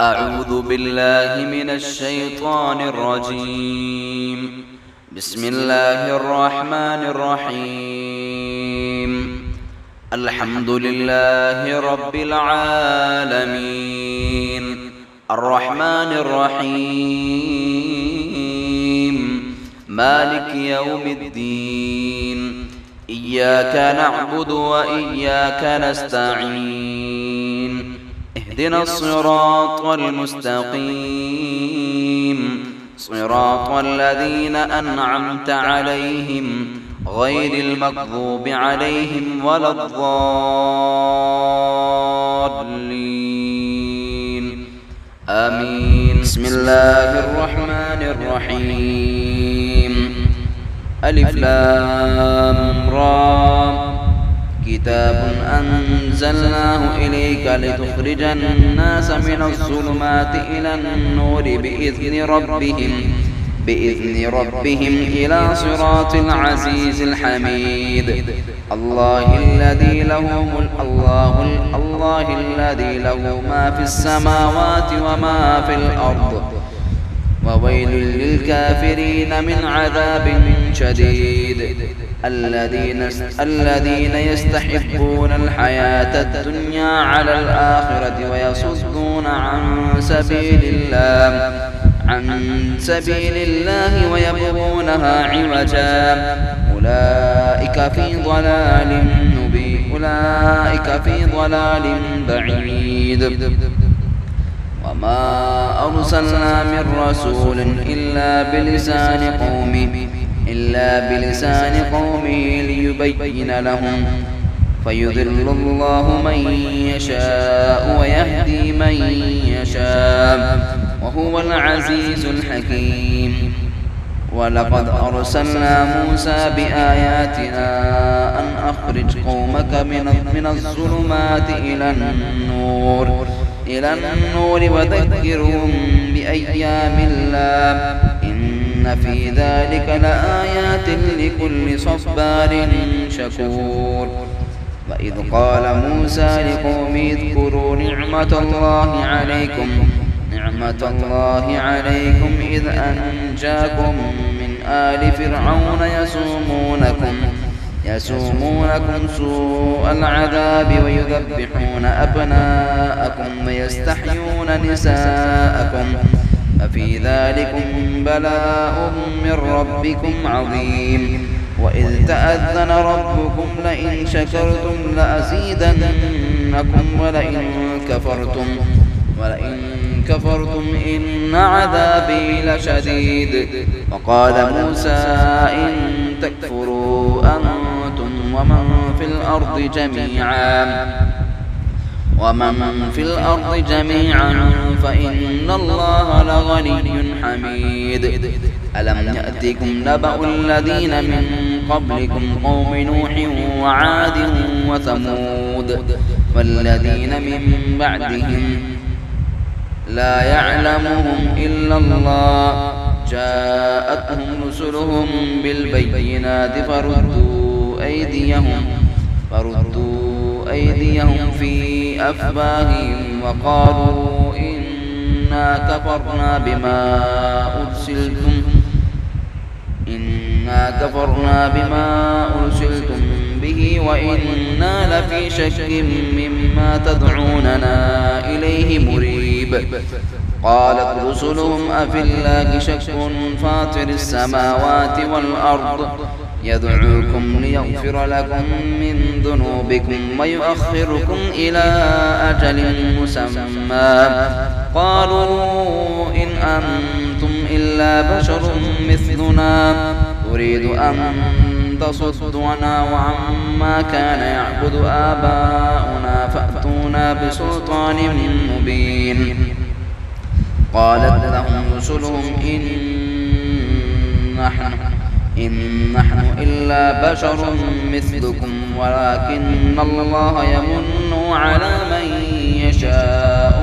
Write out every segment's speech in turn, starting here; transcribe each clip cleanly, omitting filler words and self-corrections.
أعوذ بالله من الشيطان الرجيم. بسم الله الرحمن الرحيم. الحمد لله رب العالمين، الرحمن الرحيم، مالك يوم الدين. إياك نعبد وإياك نستعين. اهدنا الصراط المستقيم، صراط الذين أنعمت عليهم غير المغضوب عليهم ولا الضالين، آمين. بسم الله الرحمن الرحيم. ألف لام را. كتاب أنزلناه إليك لتخرج الناس من الظلمات إلى النور بإذن ربهم إلى صراط العزيز الحميد. الله الذي له ما في السماوات وما في الأرض، وويل للكافرين من عذاب شديد. الذين يستحبون الحياة الدنيا على الآخرة ويصدون عن سبيل الله ويبغونها عوجا، أولئك في ضلال بعيد. وما أرسلنا من رسول إلا بلسان قومه ليبين لهم، فيضل الله من يشاء ويهدي من يشاء، وهو العزيز الحكيم. ولقد أرسلنا موسى بآياتنا أن أخرج قومك من الظلمات إلى النور وذكرهم بأيام الله، إن في ذلك لآيات لكل صبار شكور. وإذ قال موسى لقومه اذكروا نعمة الله عليكم إذ أنجاكم من آل فرعون يسومونكم سوء العذاب ويذبحون أبناءكم ويستحيون نساءكم، ففي ذلكم بلاء من ربكم عظيم. وإذ تأذن ربكم لئن شكرتم لأزيدنكم ولئن كفرتم إن عذابي لشديد. وقال موسى إن تكفروا أنتم ومن في الأرض جميعا فإن الله لغني حميد. ألم يأتكم نبأ الذين من قبلكم قوم نوح وعاد وثمود والذين من بعدهم لا يعلمهم إلا الله، جاءتهم رسلهم بالبينات فردوا أيديهم في أفواههم وقالوا إنا كفرنا بما أرسلتم به وإنا لفي شك مما تدعوننا إليه مريب. قالت رسلهم أفي الله شك فاطر السماوات والأرض يدعوكم ليغفر لكم من ذنوبكم ويؤخركم إلى أجل مسمى. قالوا إن أنتم إلا بشر مثلنا تريد أن تصدنا وعما كان يعبد آباؤنا فأتونا بسلطان مبين. قالت لهم رسلهم إن نحن إلا بشر مثلكم ولكن الله يمن على من يشاء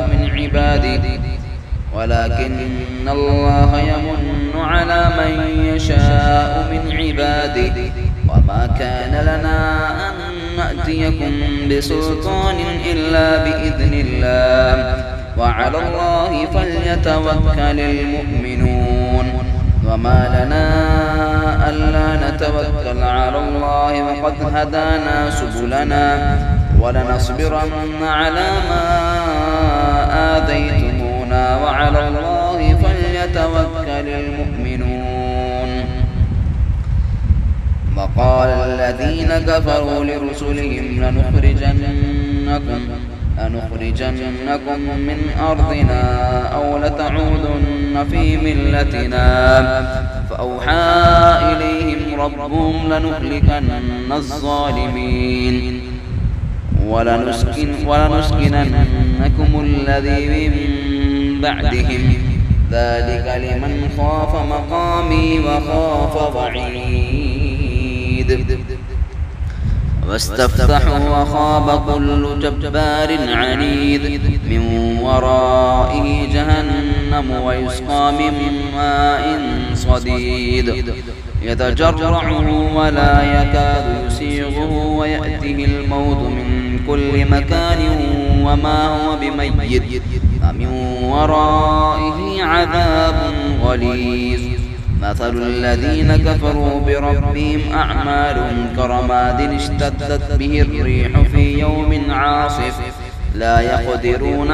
من عباده وما كان لنا أن نأتيكم بسلطان إلا بإذن الله وعلى الله فليتوكل المؤمنون وما لنا ألا نتوكل على الله وقد هدانا سبلنا ولنصبرن على ما آذيتمونا وعلى الله فليتوكل المؤمنون. وقال الذين كفروا لرسلهم لنخرجنكم من أرضنا أو لتعودن في ملتنا فأوحى إليهم ربهم لنهلكن الظالمين ولنسكننكم الذي من بعدهم ذلك لمن خاف مقامي وخاف وعيد. واستفتحوا وخاب كل جبار عنيد من ورائه جهنم ويسقى من ماء صديد يتجرعه ولا يكاد يسيغه ويأته الموت من كل مكان وما هو بميت ومن ورائه عذاب غليظ. مثل الذين كفروا بربهم أعمالهم كرماد اشتدت به الريح في يوم عاصف لا يقدرون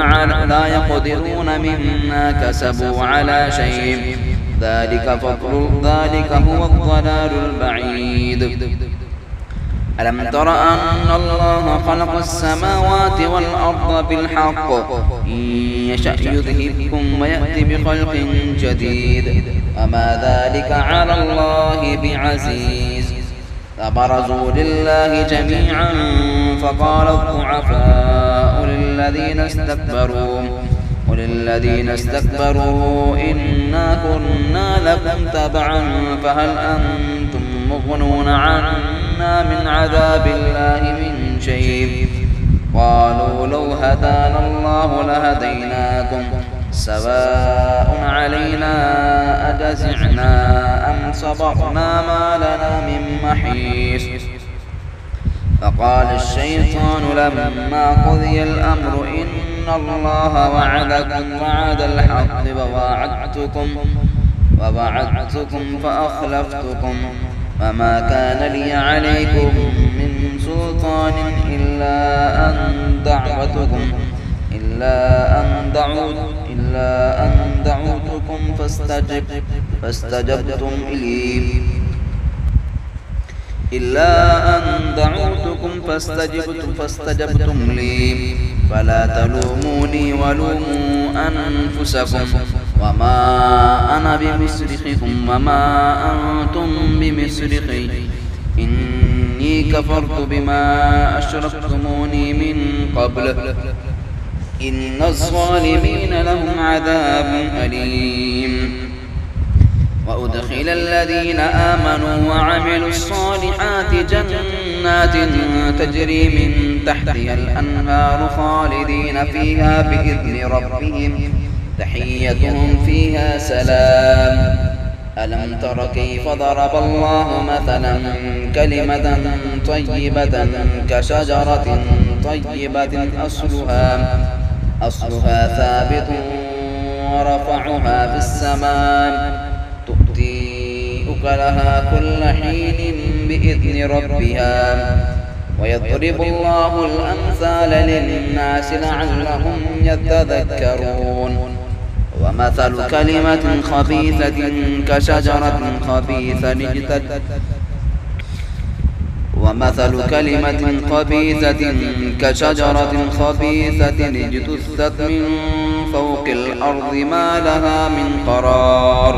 مما كسبوا على شيء ذلك هو الضلال البعيد. ألم تر أن الله خلق السماوات والأرض بالحق إن يشأ يذهبكم ويأتي بخلق جديد وما ذلك على الله بعزيز. فبرزوا لله جميعا فقال الضعفاء للذين استكبروا إنا كنا لكم تبعا فهل أنتم مغنون عنا من عذاب الله من شيء قالوا لو هدانا الله لهديناكم سواء علينا أجزعنا أم صبرنا ما لنا من محيص. فقال الشيطان لما قضي الأمر إن الله وعدكم وعد الحق ووعدتكم فأخلفتكم وما كان لي عليكم من سلطان إلا أن دعوتكم فاستجبتم لي فلا تلوموني ولوموا أنفسكم وما أنا بمصرخكم وما أنتم بمصرخي إني كفرت بما أشركتموني من قبل إن الظالمين لهم عذاب أليم. وأدخل الذين آمنوا وعملوا الصالحات جنات تجري من تحتها الأنهار خالدين فيها بإذن ربهم تحيتهم فيها سلام. ألم تر كيف ضرب الله مثلا كلمة طيبة كشجرة طيبة أصلها ثابت ورفعها في السماء تؤتي أكلها كل حين بإذن ربها ويضرب الله الأمثال للناس لعلهم يتذكرون. ومثل كلمة خبيثة كشجرة خبيثة اجتثت من فوق الأرض ما لها من قرار.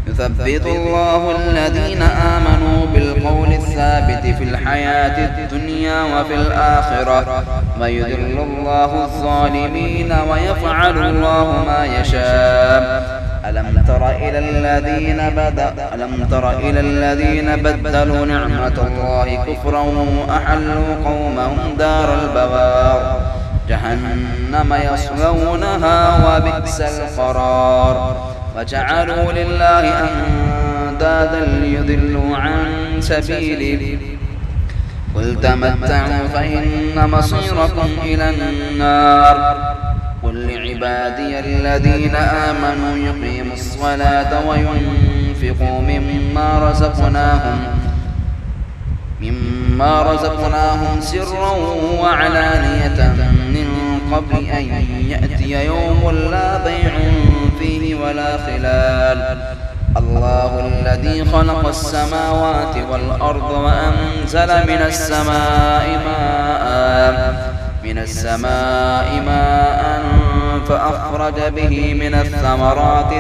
يثبت الله الذين آمنوا بالقول الثابت في الحياة الدنيا وفي الآخرة ويذل الله الظالمين ويفعل الله ما يشاء. ألم تر إلى الذين بدلوا نعمة الله كفرا وأحلوا قومهم دار البوار جهنم يصلونها وبئس القرار. وجعلوا لله أندادا ليضلوا عن سبيله قل تمتعوا فإن مصيركم إلى النار. قل قل لعبادي الذين آمنوا يقيموا الصلاة وينفقوا مما رزقناهم سرا وعلانية من قبل أن يأتي يوم لا بيع فيه ولا خلال. الله الذي خلق السماوات والأرض وأنزل من السماء ماء فأخرج به من الثمرات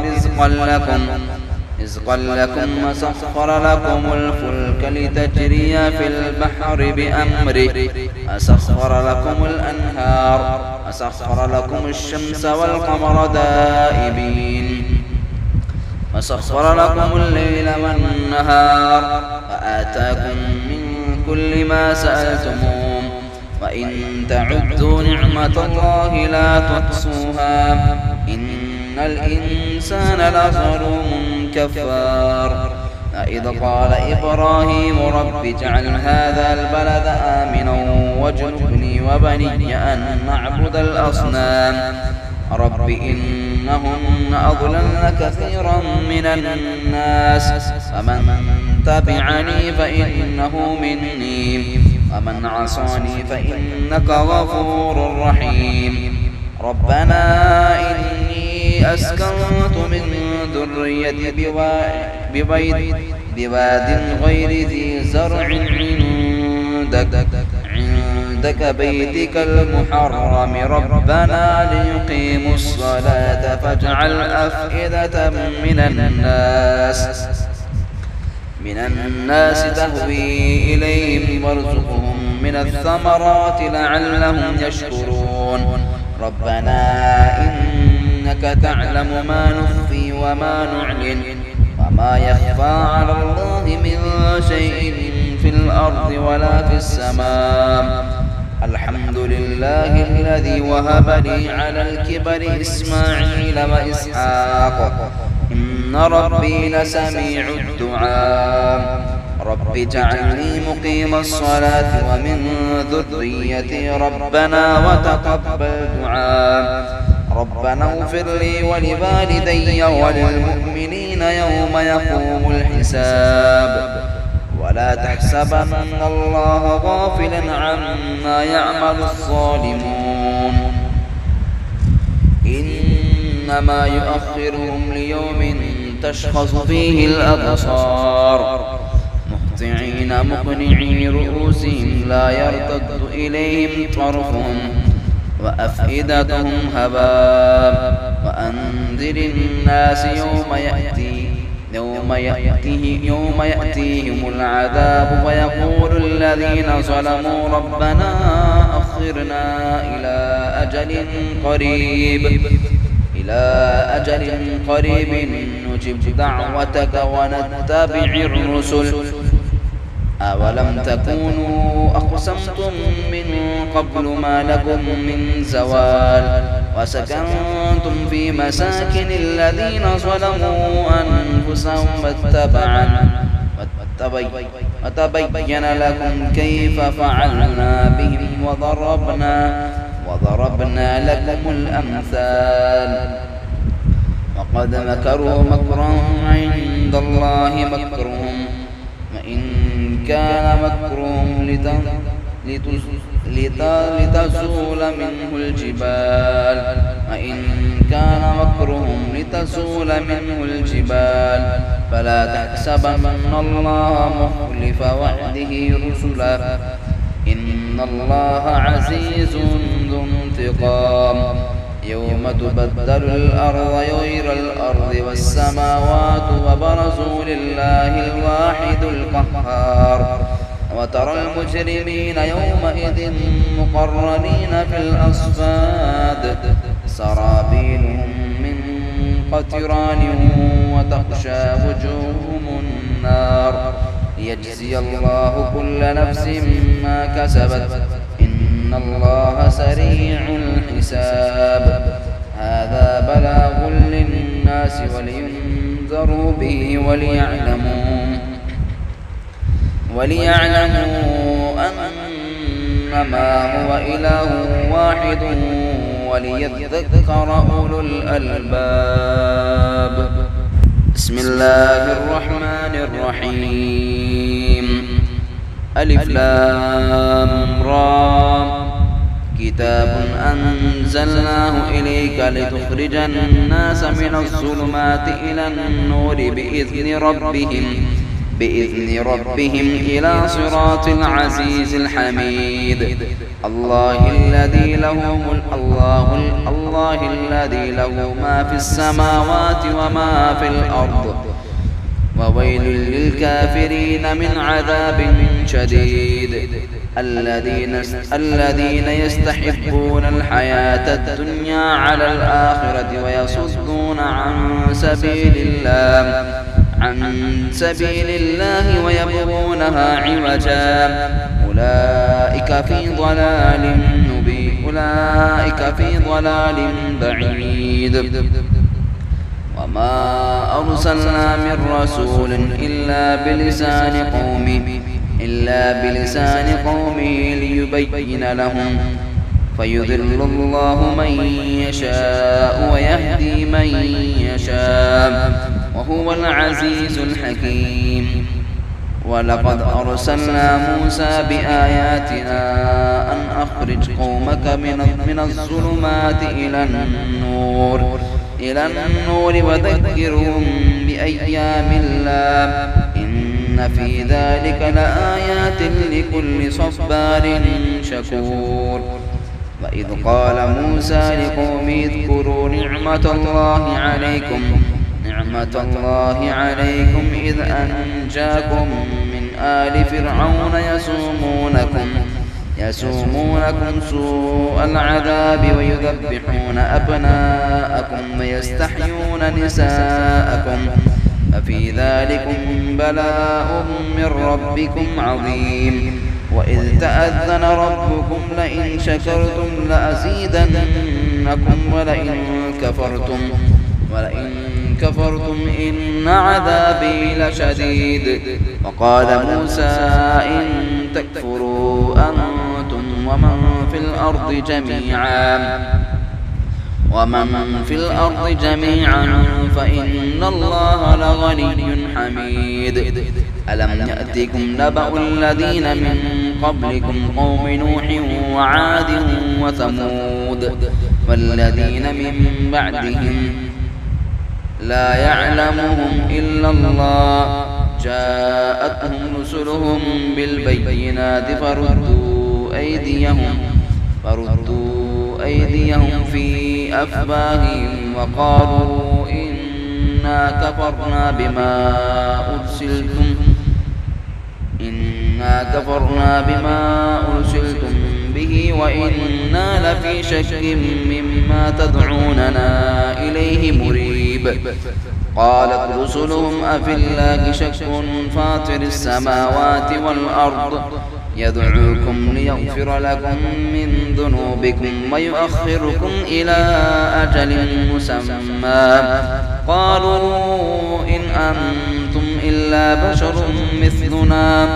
رزقا لكم وسخر لكم الفلك لتجري في البحر بأمره وسخر لكم الأنهار وسخر لكم الشمس والقمر دائبين وسخر لكم الليل والنهار وآتاكم من كل ما سألتموه وإن تعدوا نعمة الله لا تحصوها إن الإنسان لظلوم كفار. إذ قال إبراهيم رب اجعل هذا البلد آمنا واجنبني وبني أن نعبد الأصنام رب إنهن أضللن كثيرا من الناس فمن تبعني فإنه مني ومن عصاني فإنك غفور رحيم. ربنا إني أسكنت من ذريتي بواد غير ذي زرع عندك بيتك المحرم ربنا ليقيموا الصلاة فاجعل أفئدة من الناس تهوي إليهم وارزقهم من الثمرات لعلهم يشكرون. ربنا إنك تعلم ما نخفي وما نعلن وما يخفى على الله من شيء في الأرض ولا في السماء. الحمد لله الذي وهب لي على الكبر إسماعيل وإسحاق إن ربي لسميع الدعاء. رب اجعلني مقيم الصلاة ومن ذريتي ربنا وتقبل دعاء. ربنا اغفر لي ولوالدي وللمؤمنين يوم يقوم الحساب. ولا تحسبن الله غافلا عما يعمل الظالمون إنما يؤخرهم ليوم تشخص فيه الأبصار مهطعين مقنعي رؤوسهم لا يرتد إليهم طرفهم وأفئدتهم هواء. وأنذر الناس يوم يأتيهم العذاب ويقول الذين ظلموا ربنا أخرنا إلى أجل قريب نجب دعوتك ونتبع الرسل أولم تكونوا أقسمتم من قبل ما لكم من زوال وسكنتم في مساكن الذين ظلموا أنفسهم وتبين لكم كيف فعلنا بهم وضربنا لكم الأمثال. وقد مكروا مكرا عند الله مكرهم وإن كان مكرهم لتزول منه الجبال فلا تحسبن الله مخلف وعده رسله إن الله عزيز ذو انتقام. يوم تبدل الأرض غير الأرض والسماوات وبرزوا لله الواحد القهار. وترى المجرمين يومئذ مقرنين في الأصفاد سرابيلهم من قطران وتغشى وجوههم النار ليجزي الله كل نفس ما كسبت إن الله سريع الحساب. هذا بلاغ للناس ولينذروا به وليعلموا أنما هو إله واحد وليذكر أولو الألباب. بسم الله الرحمن الرحيم. ألف لام را. كتاب أنزلناه إليك لتخرج الناس من الظلمات إلى النور بإذن ربهم إلى صراط العزيز الحميد. الله الذي له ما في السماوات وما في الأرض، وويل للكافرين من عذاب شديد. الذين يستحبون الحياة الدنيا على الآخرة ويصدون عن سبيل الله ويبغونها عوجا، أولئك في ضلال بعيد. وما أرسلنا من رسول إلا بلسان قومه ليبين لهم، فيضل الله من يشاء ويهدي من يشاء، وهو العزيز الحكيم. ولقد أرسلنا موسى بآياتنا أن أخرج قومك من الظلمات إلى النور وذكرهم بأيام الله، إن في ذلك لآيات لكل صبار شكور. وإذ قال موسى لقومه اذكروا نعمة الله عليكم إذ أنجاكم من آل فرعون يسومونكم سوء العذاب ويذبحون أبناءكم ويستحيون نساءكم، ففي ذلكم بلاء من ربكم عظيم. وإذ تأذن ربكم لئن شكرتم لأزيدنكم ولئن كفرتم إن عذابي لشديد. وقال موسى إن تكفروا أنتم ومن في الأرض جميعا فإن الله لغني حميد. ألم يأتكم نبأ الذين من قبلكم قوم نوح وعاد وثمود والذين من بعدهم لا يعلمهم إلا الله، جاءتهم رسلهم بالبينات فردوا أيديهم في أفواههم وقالوا إنا كفرنا بما أرسلتم به وإنا لفي شك مما تدعوننا إليه مريب. قالت رسلهم أفي الله شك فاطر السماوات والأرض يدعوكم ليغفر لكم من ذنوبكم ويؤخركم إلى أجل مسمى، قالوا إن أنتم إلا بشر مثلنا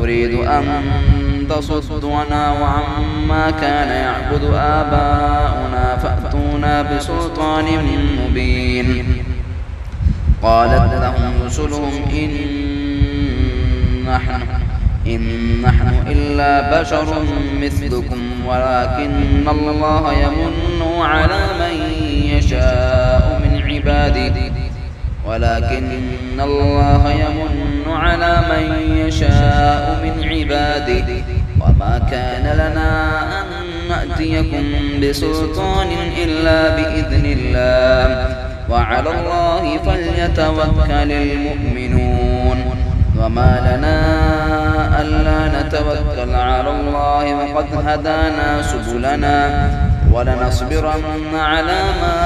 تريد أن تصدنا وعما كان يعبد آباؤنا فأتونا بسلطان مبين. قالت لهم رسلهم إن نحن إلا بشر مثلكم ولكن الله يمن على من يشاء من عباده وما كان لنا أن نأتيكم بسلطان إلا بإذن الله وعلى الله فليتوكل المؤمنون. وما لنا ألا نتوكل على الله وقد هدانا سبلنا ولنصبرن على ما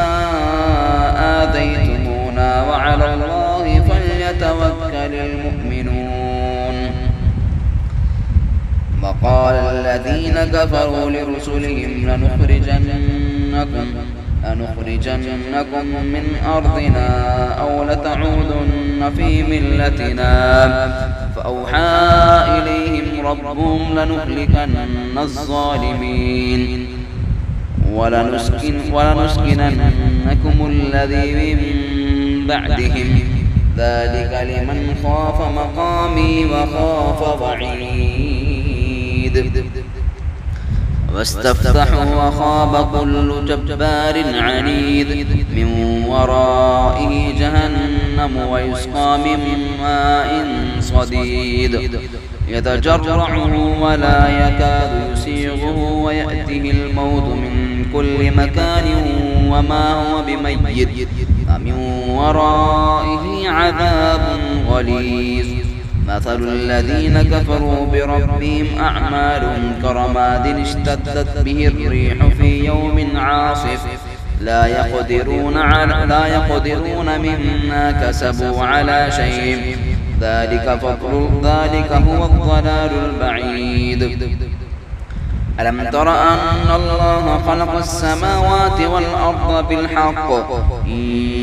آذيتمونا وعلى الله فليتوكل المؤمنون. وقال الذين كفروا لرسلهم لنخرجنكم من أرضنا أو لتعودن في ملتنا، فأوحى إليهم ربهم لنهلكن الظالمين ولنسكننكم الذي من بعدهم ذلك لمن خاف مقامي وخاف وعيد واستفتحوا وخاب كل جبار عنيد من ورائه جهنم ويسقى من ماء صديد يتجرعه ولا يكاد يسيغه ويأته الموت من كل مكان وما هو بميت ومن ورائه عذاب غليظ مثل الذين كفروا بربهم أعمالهم كرماد اشتدت به الريح في يوم عاصف لا يقدرون مما كسبوا على شيء ذلك هو الضلال البعيد ألم تر أن الله خلق السماوات والأرض بالحق إن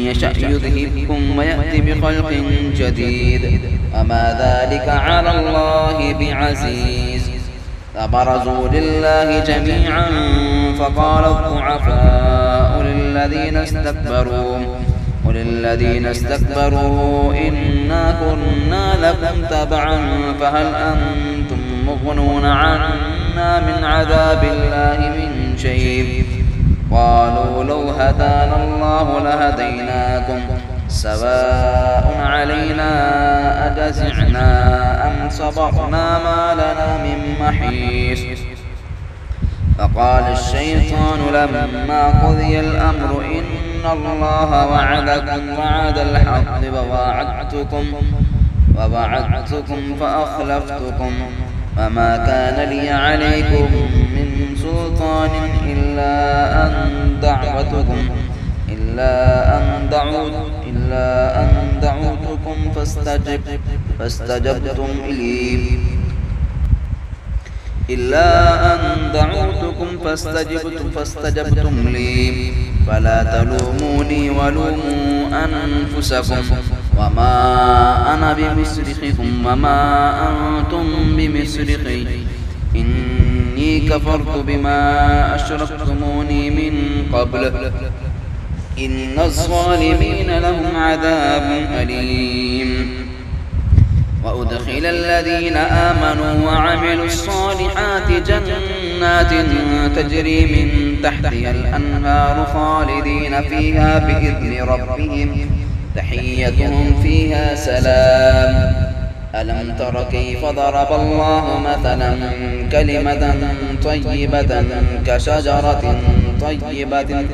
يشأ يذهبكم ويأتي بخلق جديد وما ذلك على الله بعزيز فبرزوا لله جميعا فقال الضعفاء للذين استكبروا إنا كنا لكم تبعا فهل أنتم مغنون عنا من عذاب الله من شيء قالوا لو هدانا الله لهديناكم سواء علينا أجزعنا أم صبرنا ما لنا من محيص فقال الشيطان لما قضي الأمر إن الله وعدكم وعد الحق ووعدتكم فأخلفتكم وما كان لي عليكم من سلطان إلا أن دعوتكم فاستجبتم لي فلا تلوموني ولوموا أنفسكم وما أنا بمصرخكم وما أنتم بمصرخي إني كفرت بما أشركتموني من قبل إن الظالمين لهم عذاب أليم وأدخل الذين آمنوا وعملوا الصالحات جنات تجري من تحتها الأنهار خالدين فيها بإذن ربهم تحيتهم فيها سلام ألم تر كيف ضرب الله مثلا كلمة طيبة كشجرة طيبة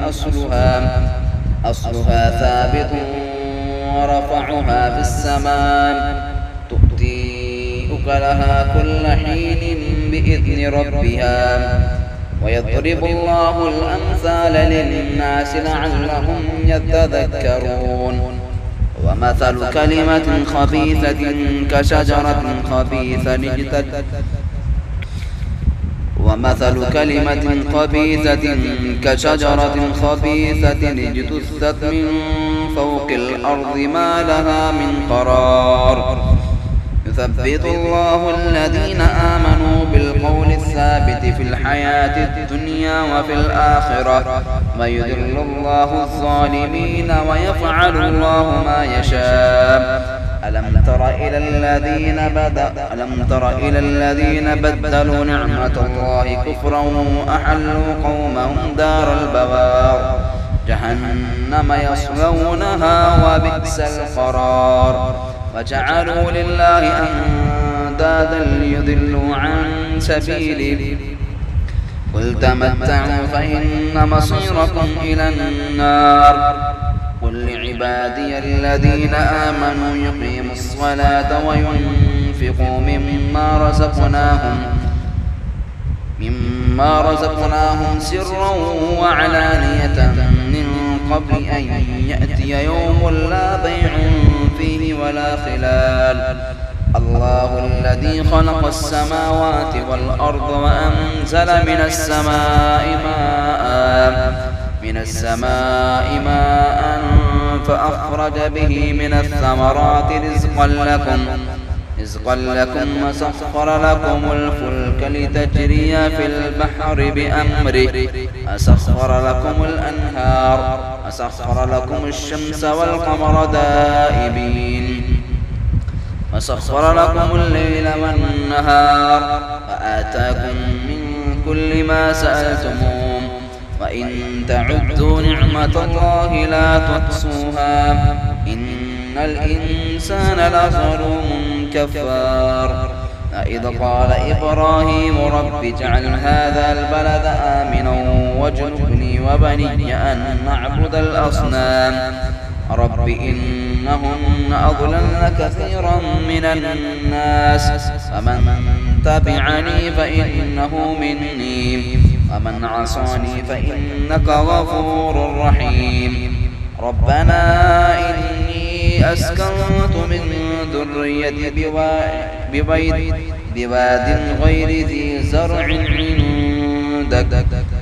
أصلها ثابت ورفعها في السماء تؤتي أكلها كل حين بإذن ربها ويضرب الله الأمثال للناس لعلهم يتذكرون ومثل كلمة خبيثة كشجرة خبيثة اجتثت من فوق الأرض ما لها من قرار يثبت الله الذين آمنوا بالقول الثابت في الحياة الدنيا وفي الآخرة ويذل الله الظالمين ويفعل الله ما يشاء ألم تر إلى الذين بدلوا نعمة الله كفرا وأحلوا قومهم دار البوار جهنم يصلونها وبئس القرار وجعلوا لله أندادا ليضلوا عن سبيله قل تمتعوا فإن مصيركم إلى النار قل لعبادي الذين آمنوا يقيموا الصلاة وينفقوا مما رزقناهم سرا وعلانية من قبل أن يأتي يوم لا بيع فيه ولا خلال الله الذي خلق السماوات والأرض وأنزل من السماء ماء فأخرج به من الثمرات رزقا لكم وسخر لكم الفلك لتجري في البحر بأمره وسخر لكم الأنهار وسخر لكم الشمس والقمر دائبين وسخر لكم الليل والنهار وآتاكم من كل ما سألتموه وإن تعدوا نعمة الله لا تحصوها إن الإنسان لظلوم كفار. إذ قال إبراهيم رب اجعل هذا البلد آمنا واجنبني وبني أن نعبد الأصنام رب إنهن أضللن كثيرا من الناس فمن تبعني فإنه مني ومن عصاني فإنك غفور رحيم. ربنا إني أسكنت من ذريتي بواد غير ذي زرع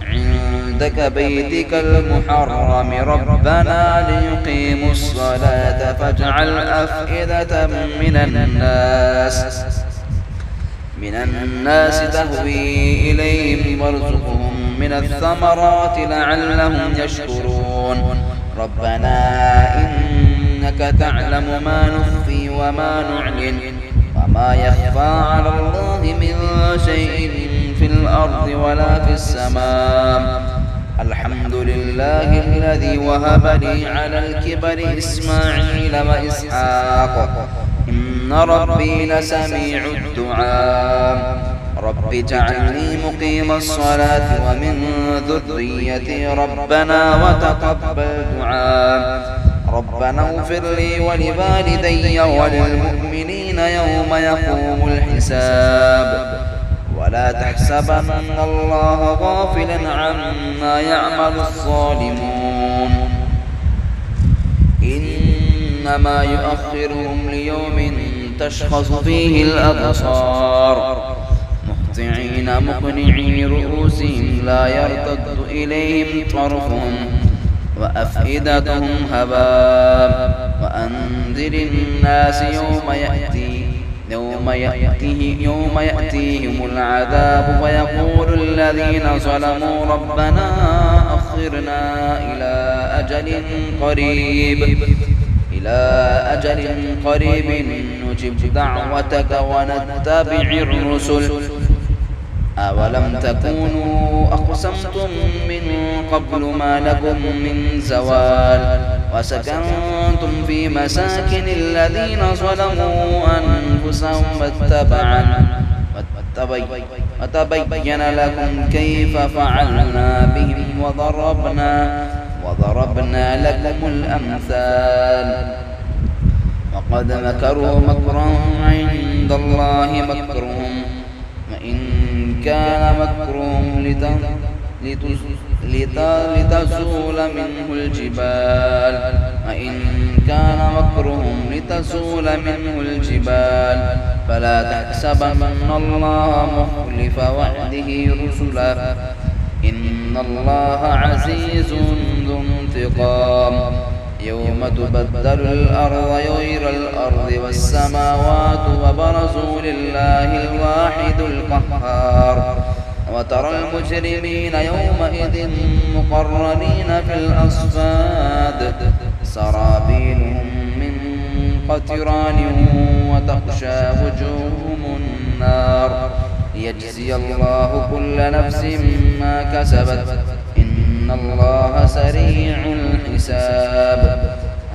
عندك بيتك المحرم ربنا ليقيموا الصلاة فاجعل أفئدة من الناس تهوي إليهم وارزقهم من الثمرات لعلهم يشكرون. ربنا إنك تعلم ما نخفي وما نعلن وما يخفى على الله من شيء في الأرض ولا في السماء. الحمد لله الذي وهب لي على الكبر إسماعيل وإسحاق إن ربي لسميع الدعاء. رب اجعلني مقيم الصلاة ومن ذريتي ربنا وتقبل دعاء. ربنا اغفر لي ولوالدي وللمؤمنين يوم يقوم الحساب. ولا تحسبن الله غافلا عما يعمل الظالمون إنما يؤخرهم ليوم تشخص فيه الأبصار مهطعين مقنعي رؤوسهم لا يرتد إليهم طرفهم وأفئدتهم هواء. وأنذر الناس يوم يأتيهم العذاب ويقول الذين ظلموا ربنا أخرنا إلى أجل قريب نجب دعوتك ونتبع الرسل أولم تكونوا أقسمتم من قبل ما لكم من زوال وسكنتم في مساكن الذين ظلموا أنفسهم وتبين لكم كيف فعلنا بهم وضربنا لكم الأمثال. وقد مكروا مكرا عند الله مكرهم وإن كان مكرهم لتزول منه الجبال فلا تحسبن الله مخلف وعده رسله إن الله عزيز ذو انتقام. يوم تبدل الأرض غير الأرض والسماوات وبرزوا لله الواحد القهار. وترى المجرمين يومئذ مقرنين في الأصفاد سرابيلهم من قطران وتغشى وجوههم النار ليجزي الله كل نفس ما كسبت إن الله سريع الحساب.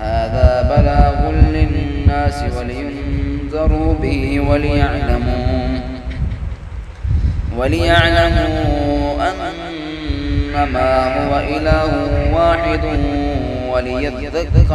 هذا بلاغ للناس ولينذروا به وليعلموا أنما هو إله واحد وليذكر